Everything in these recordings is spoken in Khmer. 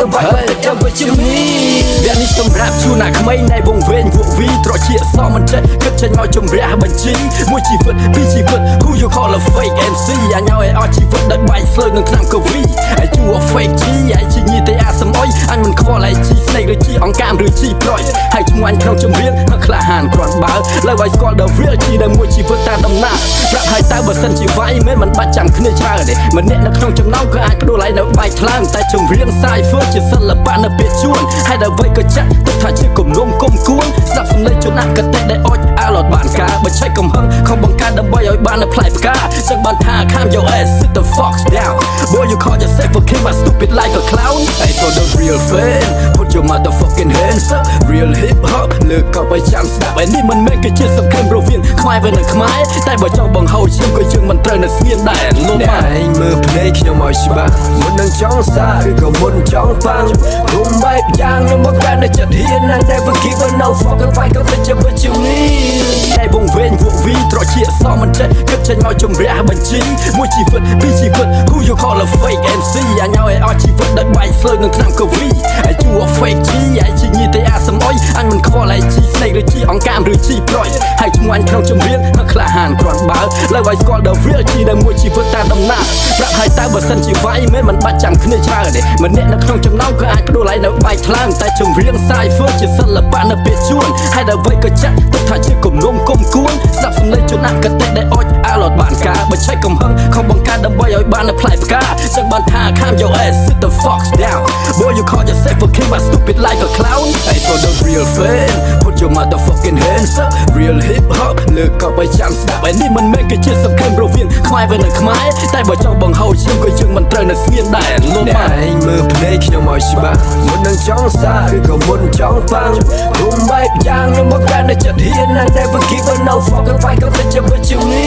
ចាំវិជ្ជាមួយវានេះសម្រាប់ជួនណាក្មេងនៃវងវែងវក់វីត្រជាសមិនចេះគិតចេញមកជំរះបញ្ជីមួយជីវិតពីរជីវិត Who you call a fake MC អាញ៉ោឲ្យអស់ជីវិតដោយបែកស្លើនឹងឆ្នាំកវីឲ្យជួ fake G ឲ្យជីញីទេអាសមអុយអញមិនខ្វល់ឲ្យជីស្នេហ៍ឬជីអង្កាមឬជីប្រុយហើយឈ្មោះអញក្នុងចម្រៀងមកក្លាហានគ្រាន់បើលើឲ្យស្គាល់ The real G ដែលមួយជីវិតតាមដំណើរប្រាប់ឲ្យតើបើសិនជាវាយមិនបាច់ចាំគ្នាច្រើនទេម្នាក់នៅក្នុងចំណោមក៏អាចដួលឲ្យនៅបែកថ្លើមតែចម្រៀងសាយធ្វើជាសិល្បៈនៅពេលជួនហើយដល់អ្វីក៏ចាក់ទុកថាជាគំនុំគុំគួនស្ដាប់សំឡេងជនអកតេដែលអុចអាឡត់បានការបើឆែកកំហឹងខំបង្កើតដើម្បីឲ្យបាននៅផ្លែផ្កាចឹងបានថា Calm your ass sit the fox down boy you call yourself a king but stupid like a clown hey for the real fan put your motherfucking hands up real hip hop លើកក៏ឲ្យចាំស្ដាប់ហើយនេះមិនមែនគឺជាសង្គ្រាមរវាងខ្មែរvớiនឹងខ្មែរតែបើចង់បង្ហូរឈាមក៏យើងមិនត្រូវនៅស្ងៀមដែរលោកបាទឯងមើលភ្នែកខ្ញុំឲ្យច្បាស់មុននឹងចង់សារឬក៏មុនចង់ផាំងរុំបែបយ៉ាងខ្ញុំមកកាន់តែចិត្តហ៊ាន and never give a no fucking fight ក៏ទៅវិជ្ជាមួយតែវងវែងវក់វីត្រជាសមិនចេះគិតចេញមកជំរះបញ្ជីមួយជីវិតពីរជីវិត Who you call a fake MC អាញ៉ោឲ្យអស់ជីវិតដោយបែកស្លើនឹងឆ្នាំកវីឲ្យជួ fake G ឲ្យជីញីទេអាសមអុយអញមិនខ្វល់ឲ្យជីស្នេហ៍ឬជីអង្កាមឬជីប្រុយហើយឈ្មោះអញក្នុងចម្រៀងមកក្លាហានគ្រាន់បើលើឲ្យស្គាល់ The real G ដែលមួយជីវិតតាមដំណើរប្រាប់ឲ្យតើបើសិនជាវាយមិនបាច់ចាំគ្នាច្រើនទេម្នាក់នៅក្នុងចំណោមក៏អាចដួលឲ្យនៅបែកថ្លើមតែចម្រៀងសាយធ្វើជាសិល្បៈនៅពេលជួនហើយដល់អ្វីក៏ចាក់ទុកថាជាគំនុំគុំគួនស្ដាប់សំឡេងជនអកតេដែលអុចអាឡត់បានការបើឆែកកំហឹងខំបង្កើតដើម្បីឲ្យបាននៅផ្លែផ្កាចឹងបានថា Calm your ass sit the fox down boy you call yourself a king but stupid like a clown hey for the real fan put your motherfucking hands up real hip hop លើកក៏ឲ្យចាំស្ដាប់ហើយនេះមិនមែនគឺជាសង្គ្រាមរវាងខ្មែរvớiនឹងខ្មែរតែបើចង់បង្ហូរឈាមក៏យើងមិនត្រូវនៅស្ងៀមដែរលោកបាទឯងមើលភ្នែកខ្ញុំឲ្យច្បាស់មុននឹងចង់សារឬក៏មុនចង់ផាំងរុំបែបយ៉ាងខ្ញុំមកកាន់តែចិត្តហ៊ាន and never give a no fucking fight ក៏ទៅជាវិជ្ជាមួ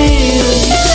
យ